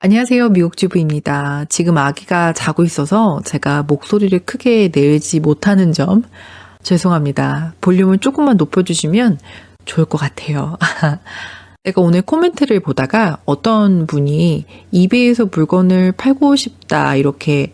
안녕하세요. 미국주부입니다. 지금 아기가 자고 있어서 제가 목소리를 크게 내지 못하는 점 죄송합니다. 볼륨을 조금만 높여주시면 좋을 것 같아요. 제가 오늘 코멘트를 보다가 어떤 분이 이베이에서 물건을 팔고 싶다 이렇게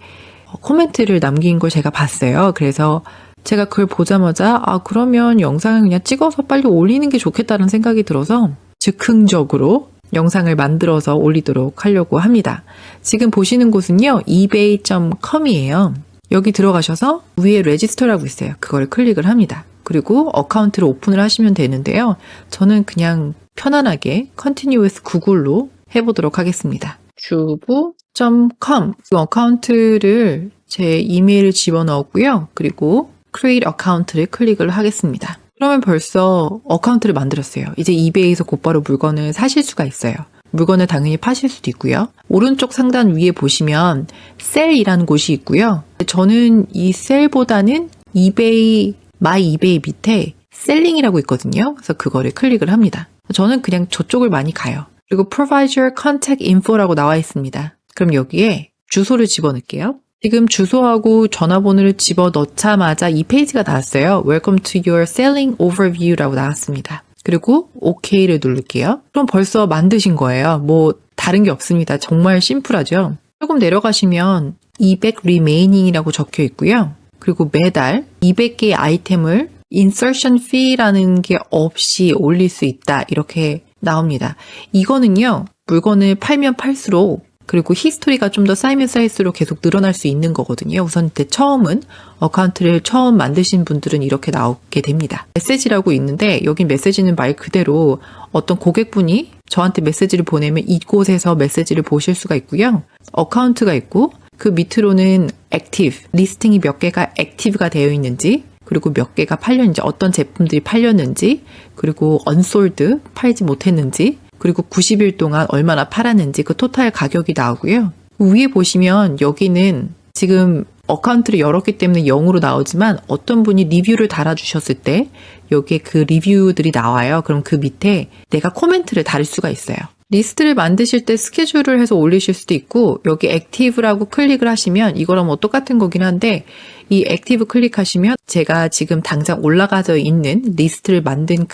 코멘트를 남긴 걸 제가 봤어요. 그래서 제가 그걸 보자마자 그러면 영상을 그냥 찍어서 빨리 올리는 게 좋겠다는 생각이 들어서 즉흥적으로 영상을 만들어서 올리도록 하려고 합니다. 지금 보시는 곳은요, ebay.com이에요. 여기 들어가셔서 위에 레지스터라고 있어요. 그걸 클릭을 합니다. 그리고 어카운트를 오픈을 하시면 되는데요. 저는 그냥 편안하게 Continue with 구글로 해보도록 하겠습니다. 주부.com 그 어카운트를 제 이메일을 집어넣었고요. 그리고 Create 어카운트를 클릭을 하겠습니다. 그러면 벌써 어카운트를 만들었어요. 이제 이베이에서 곧바로 물건을 사실 수가 있어요. 물건을 당연히 파실 수도 있고요. 오른쪽 상단 위에 보시면 셀이라는 곳이 있고요. 저는 이 셀보다는 이베이, 마이 이베이 밑에 셀링이라고 있거든요. 그래서 그거를 클릭을 합니다. 저는 그냥 저쪽을 많이 가요. 그리고 Provide your contact info라고 나와 있습니다. 그럼 여기에 주소를 집어넣을게요. 지금 주소하고 전화번호를 집어넣자마자 이 페이지가 나왔어요. Welcome to your selling overview라고 나왔습니다. 그리고 OK를 누를게요. 그럼 벌써 만드신 거예요. 뭐 다른 게 없습니다. 정말 심플하죠. 조금 내려가시면 200 remaining이라고 적혀 있고요. 그리고 매달 200개의 아이템을 insertion fee라는 게 없이 올릴 수 있다. 이렇게 나옵니다. 이거는요. 물건을 팔면 팔수록 그리고 히스토리가 좀 더 쌓이면 쌓일수록 계속 늘어날 수 있는 거거든요. 우선 처음은 어카운트를 처음 만드신 분들은 이렇게 나오게 됩니다. 메시지라고 있는데 여긴 메시지는 말 그대로 어떤 고객분이 저한테 메시지를 보내면 이곳에서 메시지를 보실 수가 있고요. 어카운트가 있고 그 밑으로는 액티브, 리스팅이 몇 개가 액티브가 되어 있는지 그리고 몇 개가 팔렸는지 어떤 제품들이 팔렸는지 그리고 unsold, 팔지 못했는지 그리고 90일 동안 얼마나 팔았는지 그 토탈 가격이 나오고요. 위에 보시면 여기는 지금 어카운트를 열었기 때문에 0으로 나오지만 어떤 분이 리뷰를 달아주셨을 때 여기에 그 리뷰들이 나와요. 그럼 그 밑에 내가 코멘트를 달을 수가 있어요. 리스트를 만드실 때 스케줄을 해서 올리실 수도 있고 여기 액티브라고 클릭을 하시면 이거랑 뭐 똑같은 거긴 한데 이 액티브 클릭하시면 제가 지금 당장 올라가져 있는 리스트를 만든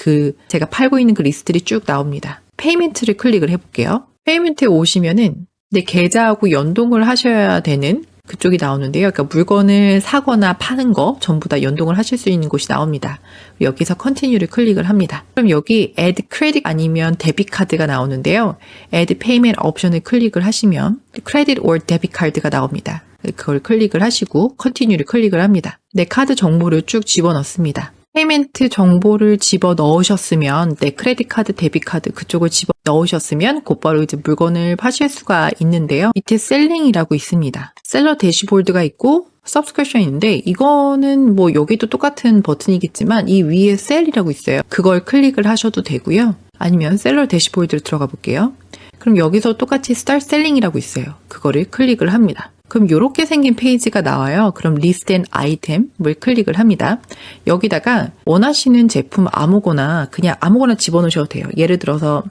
제가 팔고 있는 그 리스트들이 쭉 나옵니다. 페이먼트를 클릭을 해볼게요. 페이먼트에 오시면은 내 계좌하고 연동을 하셔야 되는 그쪽이 나오는데요. 그러니까 물건을 사거나 파는 거 전부 다 연동을 하실 수 있는 곳이 나옵니다. 여기서 Continue를 클릭을 합니다. 그럼 여기 Add Credit 아니면 데빗 카드가 나오는데요. Add Payment 옵션을 클릭을 하시면 Credit or 데빗 카드가 나옵니다. 그걸 클릭을 하시고 Continue를 클릭을 합니다. 내 카드 정보를 쭉 집어넣습니다. 페이먼트 정보를 집어 넣으셨으면 내 크레딧 카드, 데빗 카드 그쪽을 집어 넣으셨으면 곧바로 이제 물건을 파실 수가 있는데요. 밑에 셀링이라고 있습니다. 셀러 대시보드가 있고 서브스크립션인데 이거는 뭐 여기도 똑같은 버튼이겠지만 이 위에 셀이라고 있어요. 그걸 클릭을 하셔도 되고요. 아니면 셀러 대시보드를 들어가 볼게요. 그럼 여기서 똑같이 스타트 셀링이라고 있어요. 그거를 클릭을 합니다. 그럼 이렇게 생긴 페이지가 나와요. 그럼 리스트 앤 아이템을 클릭을 합니다. 여기다가 원하시는 제품 아무거나 그냥 아무거나 집어넣으셔도 돼요. 예를 들어서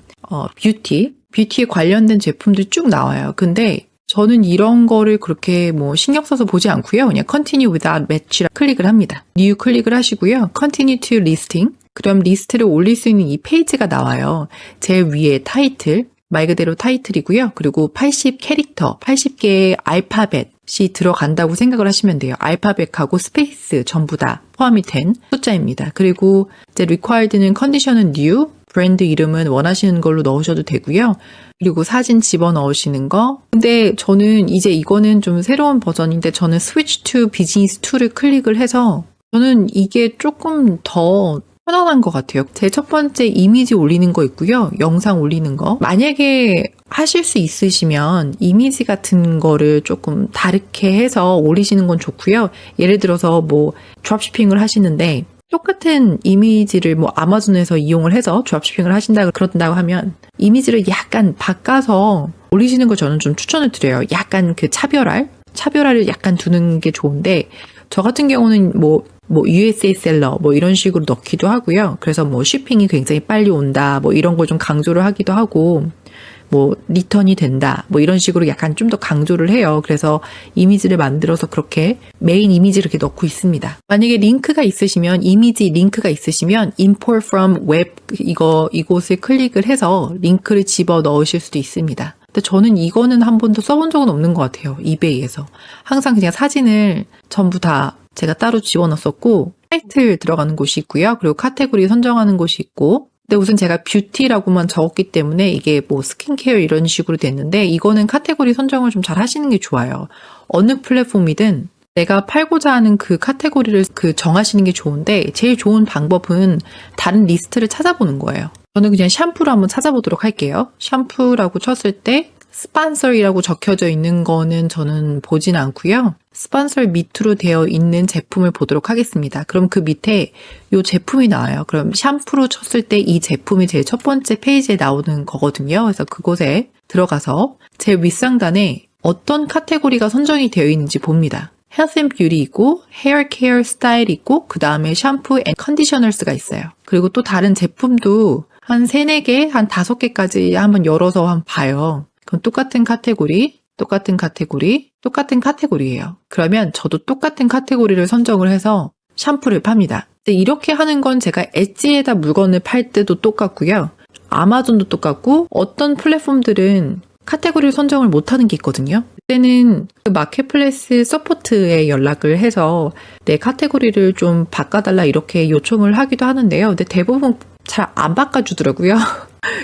뷰티에 관련된 제품들 쭉 나와요. 근데 저는 이런 거를 그렇게 뭐 신경 써서 보지 않고요. 그냥 Continue without match라 클릭을 합니다. New 클릭을 하시고요. Continue to listing. 그럼 리스트를 올릴 수 있는 이 페이지가 나와요. 제일 위에 타이틀. 말 그대로 타이틀이고요. 그리고 80 캐릭터, 80개의 알파벳이 들어간다고 생각을 하시면 돼요. 알파벳하고 스페이스 전부 다 포함이 된 숫자입니다. 그리고 이제 required는 컨디션은 new, 브랜드 이름은 원하시는 걸로 넣으셔도 되고요. 그리고 사진 집어넣으시는 거. 근데 저는 이제 이거는 좀 새로운 버전인데 저는 switch to business to를 클릭을 해서 저는 이게 조금 더 편안한 것 같아요. 제 첫 번째 이미지 올리는 거 있고요. 영상 올리는 거. 만약에 하실 수 있으시면 이미지 같은 거를 조금 다르게 해서 올리시는 건 좋고요. 예를 들어서 뭐 드롭시핑을 하시는데 똑같은 이미지를 뭐 아마존에서 이용을 해서 드롭시핑을 하신다고 그런다고 하면 이미지를 약간 바꿔서 올리시는 걸 저는 좀 추천을 드려요. 약간 그 차별화를 약간 두는 게 좋은데 저 같은 경우는 뭐 USA 셀러 뭐 이런 식으로 넣기도 하고요. 그래서 뭐 쇼핑이 굉장히 빨리 온다 뭐 이런 걸 좀 강조를 하기도 하고 뭐 리턴이 된다 뭐 이런 식으로 약간 좀 더 강조를 해요. 그래서 이미지를 만들어서 그렇게 메인 이미지를 이렇게 넣고 있습니다. 만약에 링크가 있으시면 이미지 링크가 있으시면 import from web 이곳을 클릭을 해서 링크를 집어 넣으실 수도 있습니다. 근데 저는 이거는 한 번도 써본 적은 없는 것 같아요. 이베이에서. 항상 그냥 사진을 전부 다 제가 따로 집어넣었었고 타이틀 들어가는 곳이 있고요. 그리고 카테고리 선정하는 곳이 있고 근데 우선 제가 뷰티라고만 적었기 때문에 이게 뭐 스킨케어 이런 식으로 됐는데 이거는 카테고리 선정을 좀 잘 하시는 게 좋아요. 어느 플랫폼이든 내가 팔고자 하는 그 카테고리를 정하시는 게 좋은데 제일 좋은 방법은 다른 리스트를 찾아보는 거예요. 저는 그냥 샴푸를 한번 찾아보도록 할게요. 샴푸라고 쳤을 때 스폰서이라고 적혀져 있는 거는 저는 보진 않고요. 스폰서 밑으로 되어 있는 제품을 보도록 하겠습니다. 그럼 그 밑에 이 제품이 나와요. 그럼 샴푸로 쳤을 때 이 제품이 제일 첫 번째 페이지에 나오는 거거든요. 그래서 그곳에 들어가서 제 윗상단에 어떤 카테고리가 선정이 되어 있는지 봅니다. 헬스 앤 뷰티 있고 헤어 케어 스타일 있고 그 다음에 샴푸 앤 컨디셔너스가 있어요. 그리고 또 다른 제품도 한 3, 4개, 한 5개까지 한번 열어서 한번 봐요. 그럼 똑같은 카테고리, 똑같은 카테고리예요. 그러면 저도 똑같은 카테고리를 선정을 해서 샴푸를 팝니다. 근데 이렇게 하는 건 제가 엣지에다 물건을 팔 때도 똑같고요. 아마존도 똑같고 어떤 플랫폼들은 카테고리를 선정을 못하는 게 있거든요. 그때는 그 마켓플레이스 서포트에 연락을 해서 내 카테고리를 좀 바꿔달라 이렇게 요청을 하기도 하는데요. 근데 대부분 잘 안 바꿔주더라고요.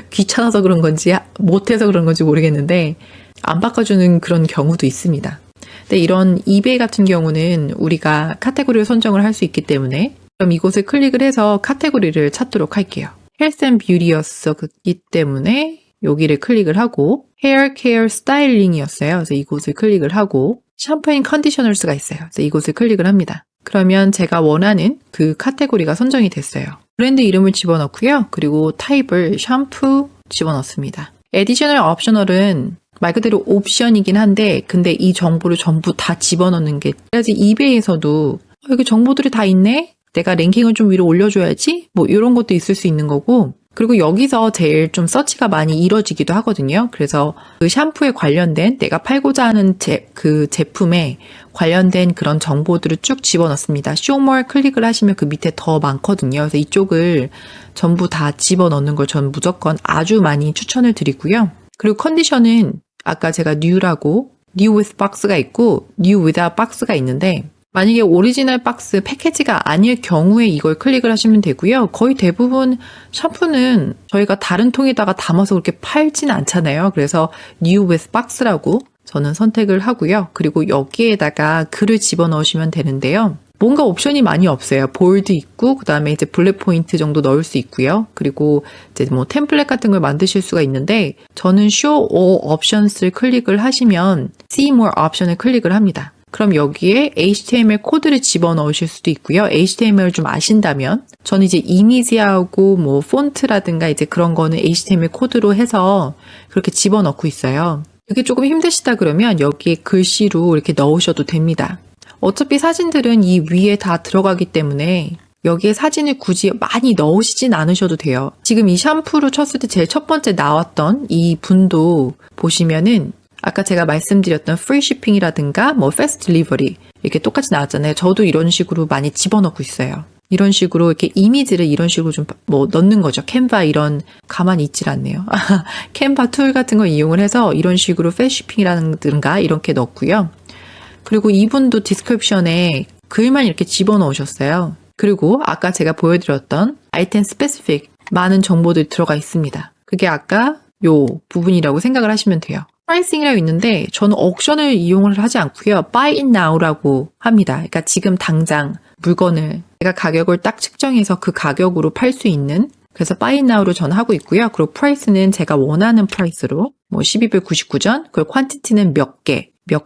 귀찮아서 그런 건지 못해서 그런 건지 모르겠는데 안 바꿔주는 그런 경우도 있습니다. 근데 이런 이베이 같은 경우는 우리가 카테고리를 선정을 할 수 있기 때문에 그럼 이곳을 클릭을 해서 카테고리를 찾도록 할게요. 헬스 앤 뷰티였었기 때문에 여기를 클릭을 하고 헤어 케어 스타일링이었어요. 그래서 이곳을 클릭을 하고 샴푸 앤 컨디셔너스가 있어요. 그래서 이곳을 클릭을 합니다. 그러면 제가 원하는 그 카테고리가 선정이 됐어요. 브랜드 이름을 집어넣고요. 그리고 타입을 샴푸 집어넣습니다. 에디셔널 옵셔널은 말 그대로 옵션이긴 한데 근데 이 정보를 전부 다 집어넣는 게 그래야지 이베이에서도 여기 정보들이 다 있네? 내가 랭킹을 좀 위로 올려줘야지? 뭐 이런 것도 있을 수 있는 거고 그리고 여기서 제일 좀 서치가 많이 이루어지기도 하거든요. 그래서 그 샴푸에 관련된 내가 팔고자 하는 그 제품에 관련된 그런 정보들을 쭉 집어넣습니다. Show More 클릭을 하시면 그 밑에 더 많거든요. 그래서 이쪽을 전부 다 집어넣는 걸 전 무조건 아주 많이 추천을 드리고요. 그리고 컨디션은 아까 제가 New라고 New with Box가 있고 New without Box가 있는데 만약에 오리지널 박스 패키지가 아닐 경우에 이걸 클릭을 하시면 되고요. 거의 대부분 샴푸는 저희가 다른 통에다가 담아서 그렇게 팔지는 않잖아요. 그래서 New with Box라고 저는 선택을 하고요. 그리고 여기에다가 글을 집어넣으시면 되는데요. 뭔가 옵션이 많이 없어요. 볼드 있고 그다음에 이제 블랙 포인트 정도 넣을 수 있고요. 그리고 이제 뭐 템플릿 같은 걸 만드실 수가 있는데 저는 Show All Options를 클릭을 하시면 See More Option을 클릭을 합니다. 그럼 여기에 HTML 코드를 집어넣으실 수도 있고요. HTML을 좀 아신다면 저는 이제 이미지하고 뭐 폰트라든가 이제 그런 거는 HTML 코드로 해서 그렇게 집어넣고 있어요. 그게 조금 힘드시다 그러면 여기에 글씨로 이렇게 넣으셔도 됩니다. 어차피 사진들은 이 위에 다 들어가기 때문에 여기에 사진을 굳이 많이 넣으시진 않으셔도 돼요. 지금 이 샴푸로 쳤을 때 제일 첫 번째 나왔던 이 분도 보시면은 아까 제가 말씀드렸던 프리 shipping이라든가 뭐 패스트 딜리버리 이렇게 똑같이 나왔잖아요. 저도 이런 식으로 많이 집어넣고 있어요. 이런 식으로 이렇게 이미지를 이런 식으로 좀 뭐 넣는 거죠. 캔바 이런 가만히 있질 않네요. 캔바 툴 같은 거 이용을 해서 이런 식으로 패스트 shipping이라든가 이렇게 넣고요. 그리고 이분도 디스크립션에 글만 이렇게 집어넣으셨어요. 그리고 아까 제가 보여드렸던 아이템 스페시픽 많은 정보들이 들어가 있습니다. 그게 아까 요 부분이라고 생각을 하시면 돼요. 프라이싱이라고 있는데 저는 옥션을 이용을 하지 않고요. Buy it now라고 합니다. 그러니까 지금 당장 물건을 내가 가격을 딱 측정해서 그 가격으로 팔 수 있는 그래서 Buy it now로 저는 하고 있고요. 그리고 프라이스는 제가 원하는 프라이스로 뭐 12불 99전 그리고 퀀티티는 몇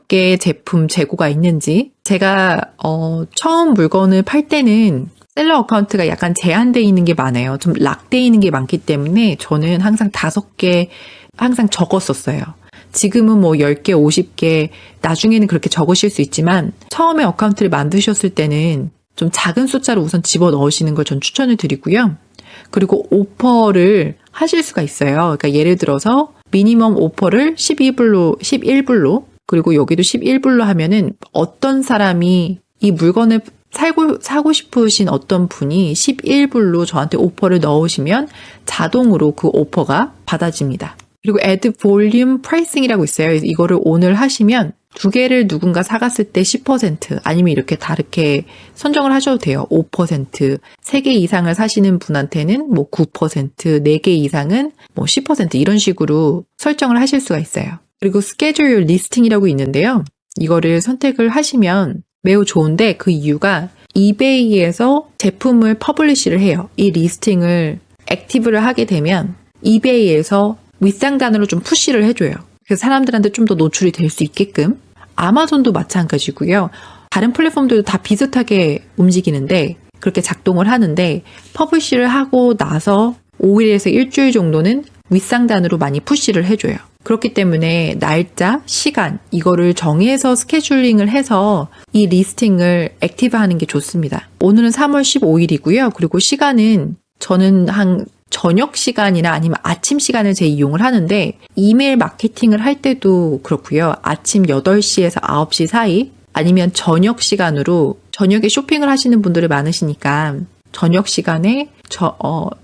개의 제품 재고가 있는지 제가 처음 물건을 팔 때는 셀러 어카운트가 약간 제한되어 있는 게 많아요. 좀 락되어 있는 게 많기 때문에 저는 항상 5개 항상 적었었어요. 지금은 뭐 10개, 50개, 나중에는 그렇게 적으실 수 있지만 처음에 어카운트를 만드셨을 때는 좀 작은 숫자로 우선 집어넣으시는 걸 전 추천을 드리고요. 그리고 오퍼를 하실 수가 있어요. 그러니까 예를 들어서 미니멈 오퍼를 11불로 그리고 여기도 11불로 하면은 어떤 사람이 이 물건을 사고 싶으신 어떤 분이 11불로 저한테 오퍼를 넣으시면 자동으로 그 오퍼가 받아집니다. 그리고 add volume pricing이라고 있어요. 이거를 오늘 하시면 두 개를 누군가 사갔을 때 10% 아니면 이렇게 다르게 선정을 하셔도 돼요. 5%, 3개 이상을 사시는 분한테는 뭐 9%, 4개 이상은 뭐 10% 이런 식으로 설정을 하실 수가 있어요. 그리고 schedule listing이라고 있는데요. 이거를 선택을 하시면 매우 좋은데 그 이유가 이베이에서 제품을 퍼블리시를 해요. 이 리스팅을 액티브를 하게 되면 이베이에서 윗상단으로 좀 푸시를 해줘요. 그래서 사람들한테 좀 더 노출이 될 수 있게끔. 아마존도 마찬가지고요. 다른 플랫폼들도 다 비슷하게 움직이는데 그렇게 작동을 하는데 퍼블리시를 하고 나서 5일에서 일주일 정도는 윗상단으로 많이 푸시를 해줘요. 그렇기 때문에 날짜, 시간 이거를 정해서 스케줄링을 해서 이 리스팅을 액티브하는 게 좋습니다. 오늘은 3월 15일이고요. 그리고 시간은 저는 한 저녁 시간이나 아니면 아침 시간을 이용을 하는데 이메일 마케팅을 할 때도 그렇고요. 아침 8시에서 9시 사이 아니면 저녁 시간으로 저녁에 쇼핑을 하시는 분들이 많으시니까 저녁 시간에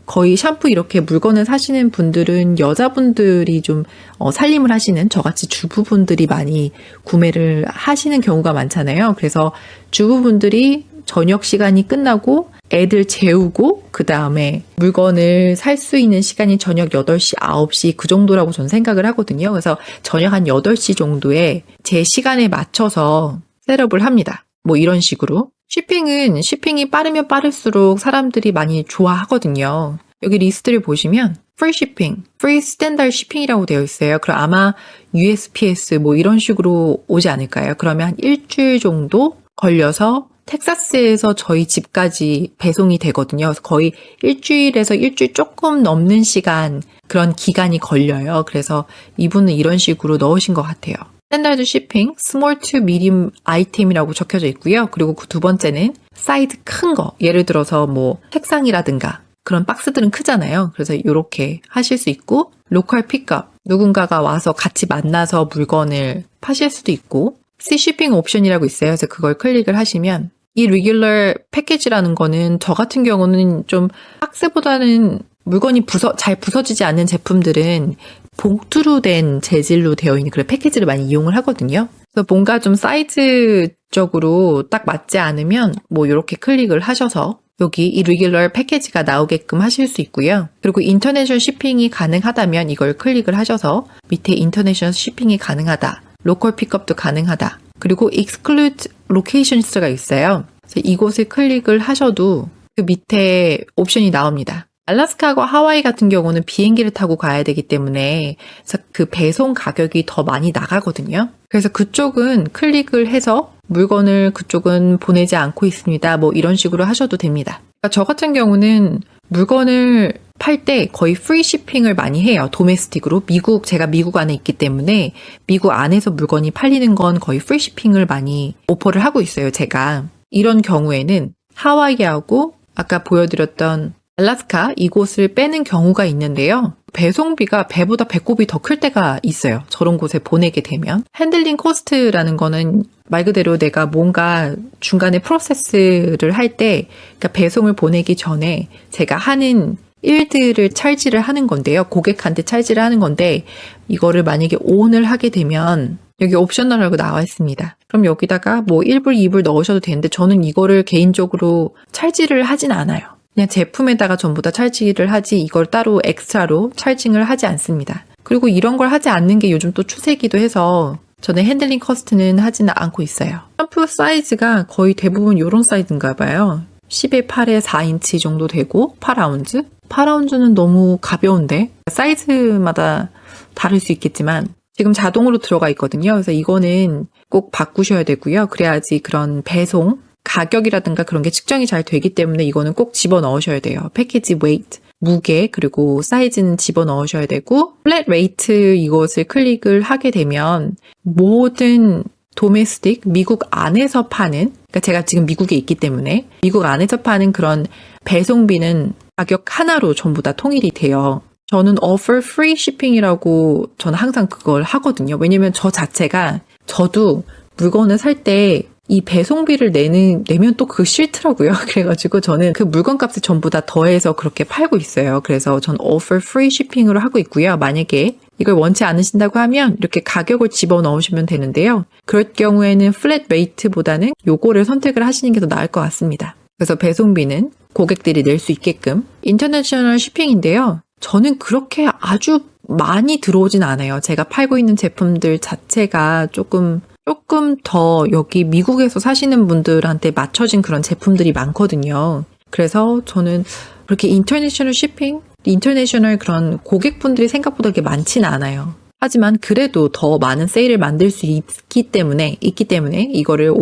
거의 샴푸 이렇게 물건을 사시는 분들은 여자분들이 좀 살림을 하시는 저같이 주부분들이 많이 구매를 하시는 경우가 많잖아요. 그래서 주부분들이 저녁 시간이 끝나고 애들 재우고 그 다음에 물건을 살 수 있는 시간이 저녁 8시, 9시 그 정도라고 저는 생각을 하거든요. 그래서 저녁 한 8시 정도에 제 시간에 맞춰서 셋업을 합니다. 뭐 이런 식으로. 쇼핑이 빠르면 빠를수록 사람들이 많이 좋아하거든요. 여기 리스트를 보시면 free shipping, free standard shipping이라고 되어 있어요. 그럼 아마 USPS 뭐 이런 식으로 오지 않을까요? 그러면 한 일주일 정도 걸려서 텍사스에서 저희 집까지 배송이 되거든요. 그래서 거의 일주일에서 일주일 조금 넘는 시간 그런 기간이 걸려요. 그래서 이분은 이런 식으로 넣으신 것 같아요. 스탠다드 쇼핑, 스몰 투 미디움 아이템이라고 적혀져 있고요. 그리고 그 두 번째는 사이즈 큰 거, 예를 들어서 뭐 책상이라든가 그런 박스들은 크잖아요. 그래서 이렇게 하실 수 있고 로컬 픽업, 누군가가 와서 같이 만나서 물건을 파실 수도 있고 C shipping 옵션이라고 있어요. 그래서 그걸 클릭을 하시면 이 레귤러 패키지라는 거는 저 같은 경우는 좀 박스보다는 물건이 잘 부서지지 않는 제품들은 봉투로 된 재질로 되어 있는 그런 패키지를 많이 이용을 하거든요. 그래서 뭔가 좀 사이즈적으로 딱 맞지 않으면 뭐 이렇게 클릭을 하셔서 여기 이 레귤러 패키지가 나오게끔 하실 수 있고요. 그리고 인터내셔널 shipping이 가능하다면 이걸 클릭을 하셔서 밑에 인터내셔널 shipping이 가능하다. 로컬 픽업도 가능하다. 그리고 exclude locations가 있어요. 그래서 이곳을 클릭을 하셔도 그 밑에 옵션이 나옵니다. 알래스카하고 하와이 같은 경우는 비행기를 타고 가야 되기 때문에 그래서 그 배송 가격이 더 많이 나가거든요. 그래서 그쪽은 클릭을 해서 물건을 그쪽은 보내지 않고 있습니다. 뭐 이런 식으로 하셔도 됩니다. 그러니까 저 같은 경우는 물건을 팔 때 거의 프리 shipping을 많이 해요. 도메스틱으로. 제가 미국 안에 있기 때문에 미국 안에서 물건이 팔리는 건 거의 프리 shipping을 많이 오퍼를 하고 있어요. 제가. 이런 경우에는 하와이하고 아까 보여드렸던 알래스카 이곳을 빼는 경우가 있는데요. 배송비가 배보다 배꼽이 더 클 때가 있어요. 저런 곳에 보내게 되면. 핸들링 코스트라는 거는 말 그대로 내가 뭔가 중간에 프로세스를 할 때 그러니까 배송을 보내기 전에 제가 하는 일들을 찰지를 하는 건데요. 고객한테 찰지를 하는 건데 이거를 만약에 ON을 하게 되면 여기 옵셔널이라고 나와 있습니다. 그럼 여기다가 뭐 1불, 2불 넣으셔도 되는데 저는 이거를 개인적으로 찰지를 하진 않아요. 그냥 제품에다가 전부 다 찰지를 하지 이걸 따로 엑스트라로 찰징을 하지 않습니다. 그리고 이런 걸 하지 않는 게 요즘 또 추세기도 해서 저는 핸들링 커스트는 하지는 않고 있어요. 샴푸 사이즈가 거의 대부분 이런 사이즈인가 봐요. 10에 8에 4인치 정도 되고 8아운즈? 8아운즈는 너무 가벼운데 사이즈마다 다를 수 있겠지만 지금 자동으로 들어가 있거든요. 그래서 이거는 꼭 바꾸셔야 되고요. 그래야지 그런 배송 가격이라든가 그런 게 측정이 잘 되기 때문에 이거는 꼭 집어넣으셔야 돼요. 패키지 웨이트, 무게, 그리고 사이즈는 집어넣으셔야 되고 플랫 레이트 이것을 클릭을 하게 되면 모든 도메스틱, 미국 안에서 파는 그러니까 제가 지금 미국에 있기 때문에 미국 안에서 파는 그런 배송비는 가격 하나로 전부 다 통일이 돼요. 저는 offer free shipping이라고 저는 항상 그걸 하거든요. 왜냐면 저 자체가 저도 물건을 살 때 이 배송비를 내면 또 그거 싫더라고요. 그래가지고 저는 그 물건 값을 전부 다 더해서 그렇게 팔고 있어요. 그래서 전 offer free shipping으로 하고 있고요. 만약에 이걸 원치 않으신다고 하면 이렇게 가격을 집어넣으시면 되는데요. 그럴 경우에는 flat rate보다는 요거를 선택을 하시는 게 더 나을 것 같습니다. 그래서 배송비는 고객들이 낼 수 있게끔 인터내셔널 쇼핑인데요. 저는 그렇게 아주 많이 들어오진 않아요. 제가 팔고 있는 제품들 자체가 조금 더 여기 미국에서 사시는 분들한테 맞춰진 그런 제품들이 많거든요. 그래서 저는 그렇게 인터내셔널 쇼핑, 인터내셔널 그런 고객분들이 생각보다 그렇게 많지는 않아요. 하지만 그래도 더 많은 세일을 만들 수 있기 때문에 이거를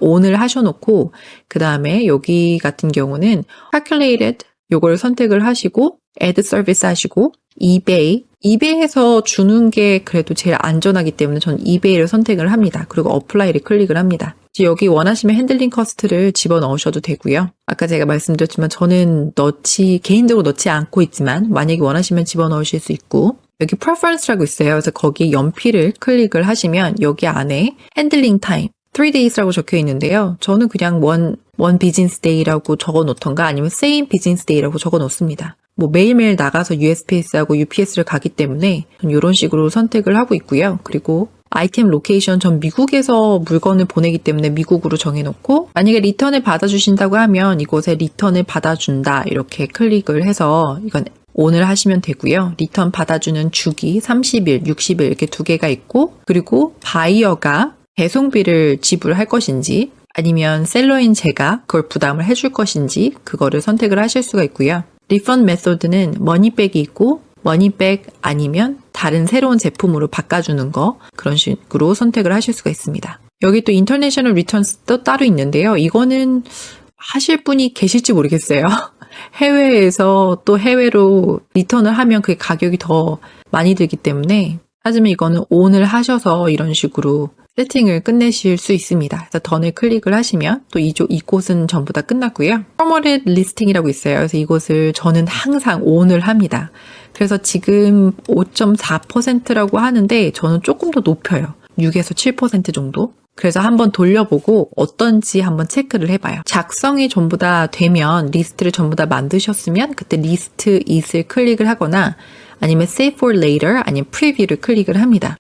ON을 하셔놓고 그 다음에 여기 같은 경우는 calculated 요걸 선택을 하시고 add service 하시고 이베이에서 주는 게 그래도 제일 안전하기 때문에 저는 이베이를 선택을 합니다. 그리고 어플라이를 클릭을 합니다. 여기 원하시면 핸들링 커스트를 집어넣으셔도 되고요. 아까 제가 말씀드렸지만 저는 개인적으로 넣지 않고 있지만 만약에 원하시면 집어넣으실 수 있고 여기 preference라고 있어요. 그래서 거기 연필을 클릭을 하시면 여기 안에 핸들링 타임 3days라고 적혀 있는데요. 저는 그냥 one business day라고 적어 놓던가 아니면 same business day라고 적어 놓습니다. 매일매일 나가서 USPS하고 UPS를 가기 때문에 이런 식으로 선택을 하고 있고요. 그리고 아이템 로케이션 전 미국에서 물건을 보내기 때문에 미국으로 정해놓고 만약에 리턴을 받아주신다고 하면 이곳에 리턴을 받아준다 이렇게 클릭을 해서 이건 ON을 하시면 되고요. 리턴 받아주는 주기 30일, 60일 이렇게 두 개가 있고 그리고 바이어가 배송비를 지불할 것인지 아니면 셀러인 제가 그걸 부담을 해줄 것인지 그거를 선택을 하실 수가 있고요. 리펀드 메소드는 머니백이 있고 머니백 아니면 다른 새로운 제품으로 바꿔주는 거 그런 식으로 선택을 하실 수가 있습니다. 여기 또 인터내셔널 리턴스도 따로 있는데요. 이거는 하실 분이 계실지 모르겠어요. 해외에서 또 해외로 리턴을 하면 그 가격이 더 많이 들기 때문에 하지만 이거는 ON을 하셔서 이런 식으로 세팅을 끝내실 수 있습니다. 그래서 던을 클릭을 하시면 또 이곳은 전부 다 끝났고요. Promoted Listing이라고 있어요. 그래서 이곳을 저는 항상 ON을 합니다. 그래서 지금 5.4%라고 하는데 저는 조금 더 높여요. 6에서 7% 정도. 그래서 한번 돌려보고 어떤지 한번 체크를 해봐요. 작성이 전부 다 되면 리스트를 전부 다 만드셨으면 그때 리스트 it을 클릭을 하거나 아니면 save for later 아니면 preview를 클릭을 합니다.